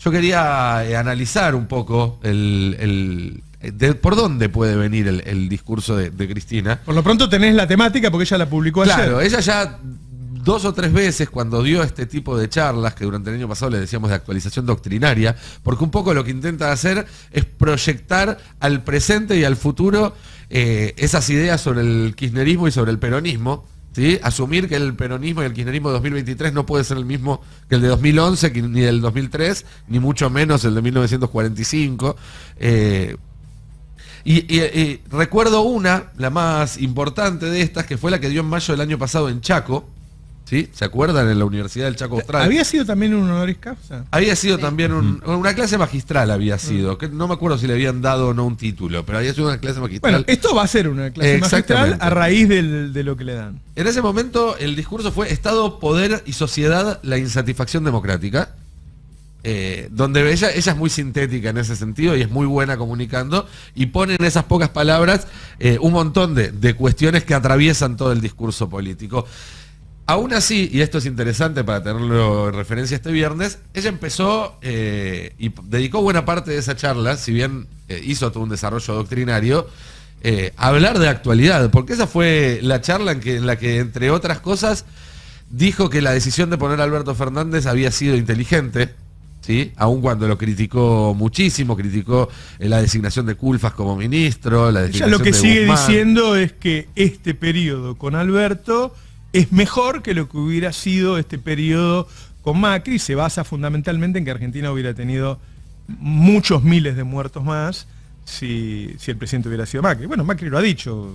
yo quería analizar un poco por dónde puede venir el discurso de Cristina. Por lo pronto tenés la temática porque ella la publicó ayer. Claro, ella ya 2 o 3 veces cuando dio este tipo de charlas, que durante el año pasado le decíamos de actualización doctrinaria, porque un poco lo que intenta hacer es proyectar al presente y al futuro esas ideas sobre el kirchnerismo y sobre el peronismo, ¿sí? Asumir que el peronismo y el kirchnerismo de 2023 no puede ser el mismo que el de 2011, ni del 2003, ni mucho menos el de 1945. Y recuerdo la más importante de estas, que fue la que dio en mayo del año pasado en Chaco, ¿sí? ¿Se acuerdan? En la Universidad del Chaco Austral. ¿Había sido también un honoris causa? Había sido también una clase magistral, había sido. Que no me acuerdo si le habían dado o no un título, pero había sido una clase magistral. Bueno, esto va a ser una clase magistral a raíz de lo que le dan. En ese momento el discurso fue Estado, poder y sociedad, la insatisfacción democrática. Donde ella es muy sintética en ese sentido y es muy buena comunicando y pone en esas pocas palabras un montón de cuestiones que atraviesan todo el discurso político. Aún así, y esto es interesante para tenerlo en referencia este viernes, ella empezó y dedicó buena parte de esa charla, si bien hizo todo un desarrollo doctrinario, a hablar de actualidad, porque esa fue la charla en la que, entre otras cosas, dijo que la decisión de poner a Alberto Fernández había sido inteligente, ¿sí? Aun cuando lo criticó muchísimo, criticó la designación de Culfas como ministro, la designación ella lo que de sigue Guzmán. diciendo es que este periodo con Alberto es mejor que lo que hubiera sido este periodo con Macri. Se basa fundamentalmente en que Argentina hubiera tenido muchos miles de muertos más si el presidente hubiera sido Macri. Bueno, Macri lo ha dicho,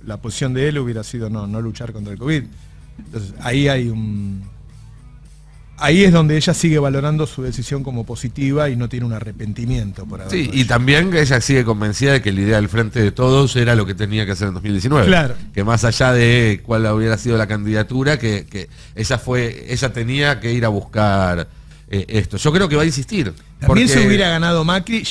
la posición de él hubiera sido no luchar contra el COVID. Entonces, ahí es donde ella sigue valorando su decisión como positiva y no tiene un arrepentimiento por haberlo hecho. Y también ella sigue convencida de que la idea del Frente de Todos era lo que tenía que hacer en 2019. Claro. Que más allá de cuál hubiera sido la candidatura, que ella tenía que ir a buscar esto. Yo creo que va a insistir. También se hubiera ganado Macri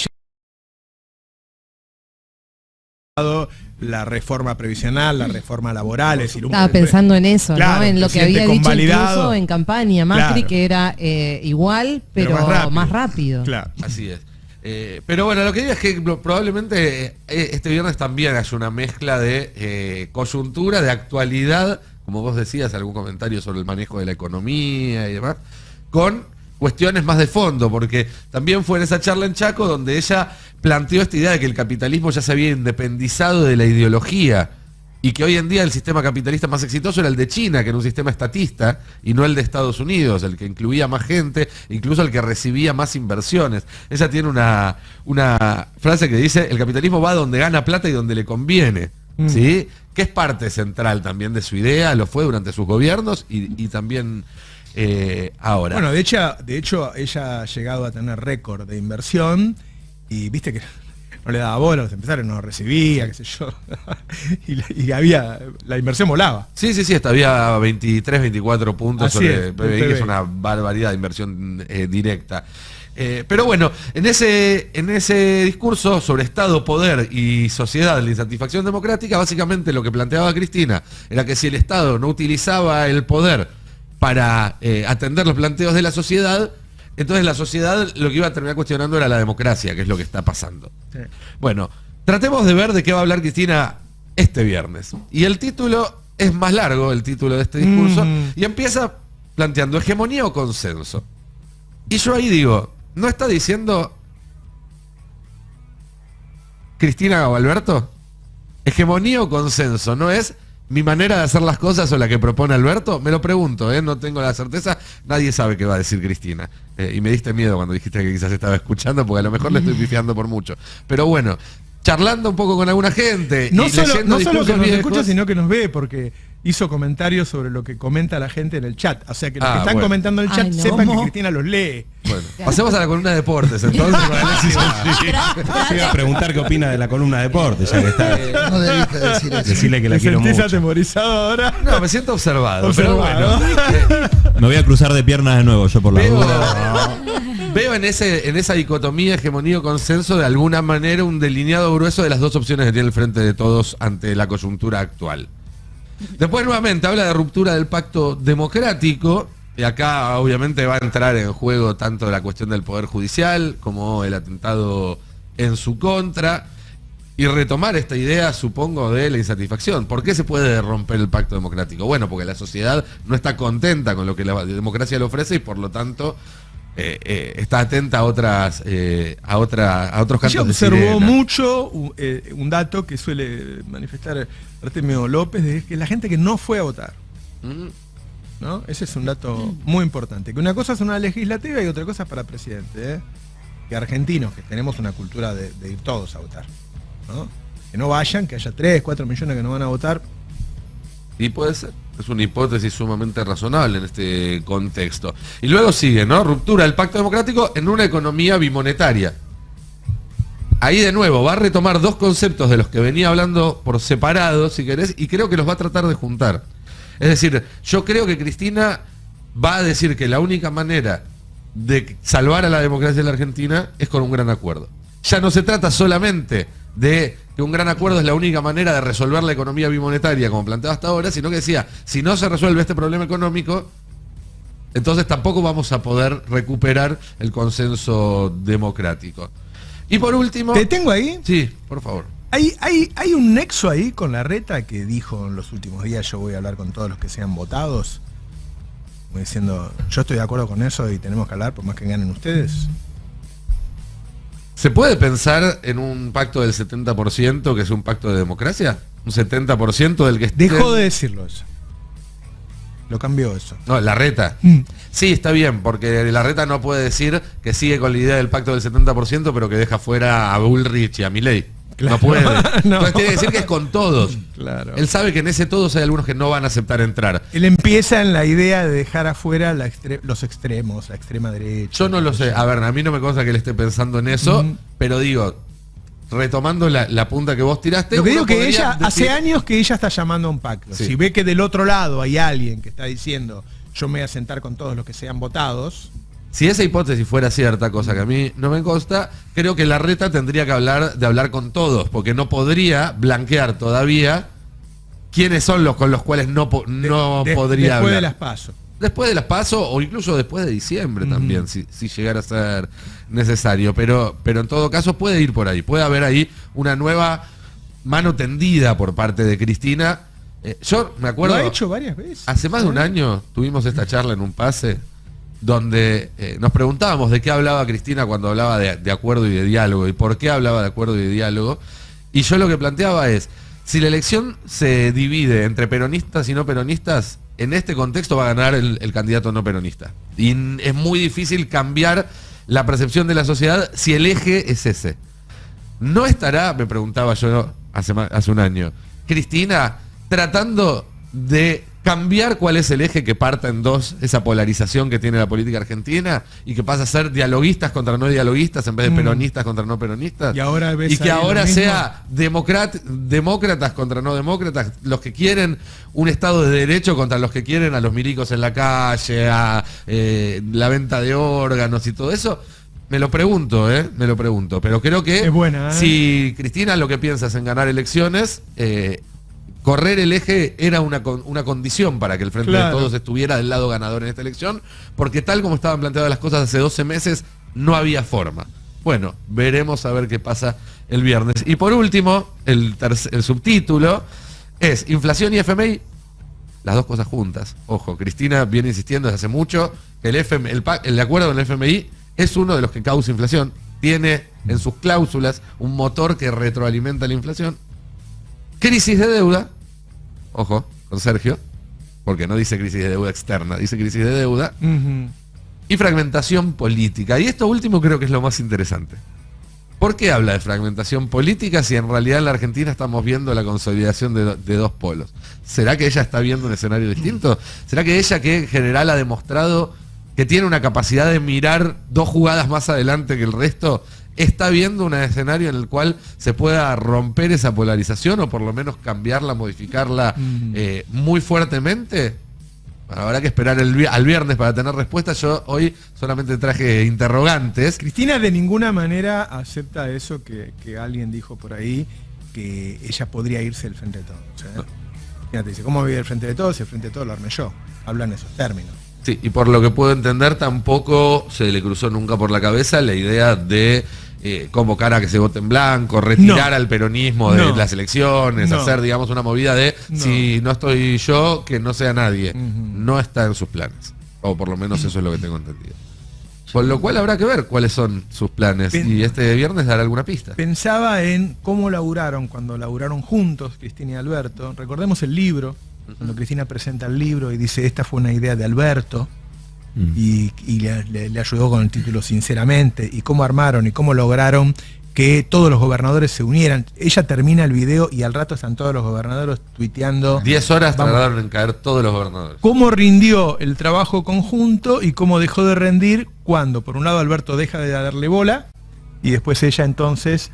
la reforma previsional, la reforma laboral. Estaba pensando en eso, claro, ¿no? En lo que había dicho incluso en campaña Macri, claro, que era igual, pero más rápido. Claro. Así es. Pero bueno, lo que digo es que probablemente este viernes también haya una mezcla de coyuntura, de actualidad, como vos decías, algún comentario sobre el manejo de la economía y demás, con cuestiones más de fondo, porque también fue en esa charla en Chaco donde ella planteó esta idea de que el capitalismo ya se había independizado de la ideología y que hoy en día el sistema capitalista más exitoso era el de China, que era un sistema estatista, y no el de Estados Unidos, el que incluía más gente, incluso el que recibía más inversiones. Ella tiene una frase que dice: el capitalismo va donde gana plata y donde le conviene, ¿sí? Que es parte central también de su idea, lo fue durante sus gobiernos y también ahora. Bueno, de hecho, ella ha llegado a tener récord de inversión y viste que no le daba bola, los empresarios no recibía, qué sé yo, y la inversión volaba. Sí, había 23, 24 puntos Así sobre es, PBI, que es una barbaridad de inversión directa. Pero bueno, en ese discurso sobre Estado, poder y sociedad, la insatisfacción democrática, básicamente lo que planteaba Cristina era que si el Estado no utilizaba el poder para atender los planteos de la sociedad, entonces la sociedad lo que iba a terminar cuestionando era la democracia, que es lo que está pasando. Sí. Bueno, tratemos de ver de qué va a hablar Cristina este viernes. Y el título es más largo, el título de este discurso, y empieza planteando hegemonía o consenso. Y yo ahí digo, ¿no está diciendo Cristina o Alberto? Hegemonía o consenso, ¿no es mi manera de hacer las cosas o la que propone Alberto? Me lo pregunto, no tengo la certeza. Nadie sabe qué va a decir Cristina. Y me diste miedo cuando dijiste que quizás estaba escuchando, porque a lo mejor le estoy pifiando por mucho. Pero bueno, charlando un poco con alguna gente. No solo que nos escucha, sino que nos ve, porque hizo comentarios sobre lo que comenta la gente en el chat. O sea que los que están comentando en el chat sepan que Cristina los lee. Bueno, pasemos a la columna de deportes, entonces. Se iba a preguntar qué opina de la columna de deportes, ya que está. No debiste decir eso. Decirle que la quiero mucho. ¿Te sentís atemorizado ahora? No, me siento observado. Pero bueno. Me voy a cruzar de piernas de nuevo, yo por la duda. Veo en esa dicotomía hegemonía o consenso de alguna manera un delineado grueso de las dos opciones que tiene el Frente de Todos ante la coyuntura actual. Después nuevamente habla de ruptura del pacto democrático Y acá obviamente va a entrar en juego tanto la cuestión del Poder Judicial como el atentado en su contra. Y retomar esta idea, supongo, de la insatisfacción. ¿Por qué se puede romper el pacto democrático? Bueno, porque la sociedad no está contenta con lo que la democracia le ofrece y por lo tanto está atenta a otros cantos Ella de observó sirena. mucho un dato que suele manifestar Artemio López, de que la gente que no fue a votar. ¿No? Ese es un dato muy importante. Que una cosa es una legislativa y otra cosa es para presidente. Que argentinos, que tenemos una cultura de ir todos a votar. ¿No? Que no vayan, que haya 3, 4 millones que no van a votar. Y puede ser. Es una hipótesis sumamente razonable en este contexto. Y luego sigue, ¿no? Ruptura del pacto democrático en una economía bimonetaria. Ahí de nuevo va a retomar dos conceptos de los que venía hablando por separado, si querés, y creo que los va a tratar de juntar. Es decir, yo creo que Cristina va a decir que la única manera de salvar a la democracia en la Argentina es con un gran acuerdo. Ya no se trata solamente de que un gran acuerdo es la única manera de resolver la economía bimonetaria, como planteaba hasta ahora, sino que decía, si no se resuelve este problema económico, entonces tampoco vamos a poder recuperar el consenso democrático. Y por último... ¿Te tengo ahí? Sí, por favor. Hay un nexo ahí con Larreta que dijo en los últimos días, yo voy a hablar con todos los que sean votados, como diciendo, yo estoy de acuerdo con eso y tenemos que hablar por más que ganen ustedes. ¿Se puede pensar en un pacto del 70% que es un pacto de democracia? ¿Un 70% del que esté... Dejó de decirlo eso. Lo cambió eso. No, Larreta. Sí, está bien, porque Larreta no puede decir que sigue con la idea del pacto del 70%, pero que deja fuera a Bullrich y a Milei. Claro. No puede. No. Entonces tiene que decir que es con todos. Claro. Él sabe que en ese todos hay algunos que no van a aceptar entrar. Él empieza en la idea de dejar afuera los extremos, la extrema derecha. Yo no lo sé. A ver, a mí no me consta que él esté pensando en eso, pero digo, retomando la punta que vos tiraste... Lo que digo uno que podría ella, decir- hace años que ella está llamando a un pacto. Sí. Si ve que del otro lado hay alguien que está diciendo, yo me voy a sentar con todos los que sean votados... Si esa hipótesis fuera cierta, cosa que a mí no me consta, creo que Larreta tendría que hablar con todos, porque no podría blanquear todavía quiénes son los con los cuales no podría después hablar. de las PASO. Después de las PASO o incluso después de diciembre también, si llegara a ser necesario. Pero en todo caso puede ir por ahí. Puede haber ahí una nueva mano tendida por parte de Cristina. Yo me acuerdo... Lo ha hecho varias veces. Hace más de un año tuvimos esta charla en un pase donde nos preguntábamos de qué hablaba Cristina cuando hablaba de acuerdo y de diálogo y por qué hablaba de acuerdo y de diálogo. Y yo lo que planteaba es, si la elección se divide entre peronistas y no peronistas, en este contexto va a ganar el candidato no peronista. Y es muy difícil cambiar la percepción de la sociedad si el eje es ese. ¿No estará, me preguntaba yo hace un año, Cristina tratando de cambiar cuál es el eje que parta en dos, esa polarización que tiene la política argentina y que pasa a ser dialoguistas contra no dialoguistas en vez de peronistas contra no peronistas? Y ahora ves y que ahí lo ahora mismo. sea demócratas contra no demócratas, los que quieren un Estado de Derecho contra los que quieren a los milicos en la calle, a la venta de órganos y todo eso. Me lo pregunto, pero creo que Es buena, ¿eh? si Cristina lo que piensa es en ganar elecciones, correr el eje era una condición para que el Frente Claro. de Todos estuviera del lado ganador en esta elección, porque tal como estaban planteadas las cosas hace 12 meses, no había forma. Bueno, veremos a ver qué pasa el viernes. Y por último, el subtítulo es Inflación y FMI, las dos cosas juntas. Ojo, Cristina viene insistiendo desde hace mucho que el acuerdo con el FMI es uno de los que causa inflación. Tiene en sus cláusulas un motor que retroalimenta la inflación. Crisis de deuda, ojo, con Sergio, porque no dice crisis de deuda externa, dice crisis de deuda, y fragmentación política. Y esto último creo que es lo más interesante. ¿Por qué habla de fragmentación política si en realidad en la Argentina estamos viendo la consolidación de dos polos? ¿Será que ella está viendo un escenario distinto? ¿Será que ella, que en general ha demostrado que tiene una capacidad de mirar dos jugadas más adelante que el resto, está viendo un escenario en el cual se pueda romper esa polarización o por lo menos cambiarla, modificarla muy fuertemente? Habrá que esperar al viernes para tener respuestas. Yo hoy solamente traje interrogantes. Cristina de ninguna manera acepta eso que alguien dijo por ahí, que ella podría irse del Frente de Todos. Cristina te dice, ¿cómo voy del Frente de Todos? Si el Frente de Todos lo armé yo. Hablan esos términos. Sí, y por lo que puedo entender tampoco se le cruzó nunca por la cabeza la idea de convocar a que se vote en blanco, retirar al peronismo de las elecciones, hacer, digamos, una movida de si no estoy yo, que no sea nadie. No está en sus planes, o por lo menos eso es lo que tengo entendido. Con lo cual habrá que ver cuáles son sus planes y este viernes dará alguna pista. Pensaba en cómo laburaron cuando laburaron juntos Cristina y Alberto. Recordemos el libro, cuando Cristina presenta el libro y dice esta fue una idea de Alberto y le ayudó con el título Sinceramente, y cómo armaron y cómo lograron que todos los gobernadores se unieran. Ella termina el video y al rato están todos los gobernadores tuiteando. 10 horas tardaron en caer todos los gobernadores. ¿Cómo rindió el trabajo conjunto y cómo dejó de rendir cuando, por un lado, Alberto deja de darle bola y después ella entonces,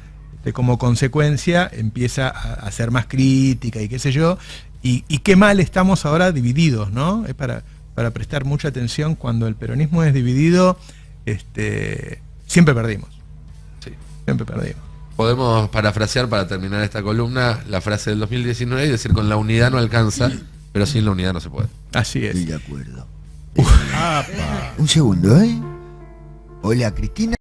como consecuencia, empieza a hacer más crítica y qué sé yo? Y qué mal estamos ahora divididos, ¿no? Es para prestar mucha atención. Cuando el peronismo es dividido, siempre perdimos. Sí. Siempre perdimos. Podemos parafrasear para terminar esta columna la frase del 2019 y decir con la unidad no alcanza, pero sin la unidad no se puede. Así es. Estoy de acuerdo. Un segundo, ¿eh? Hola, Cristina.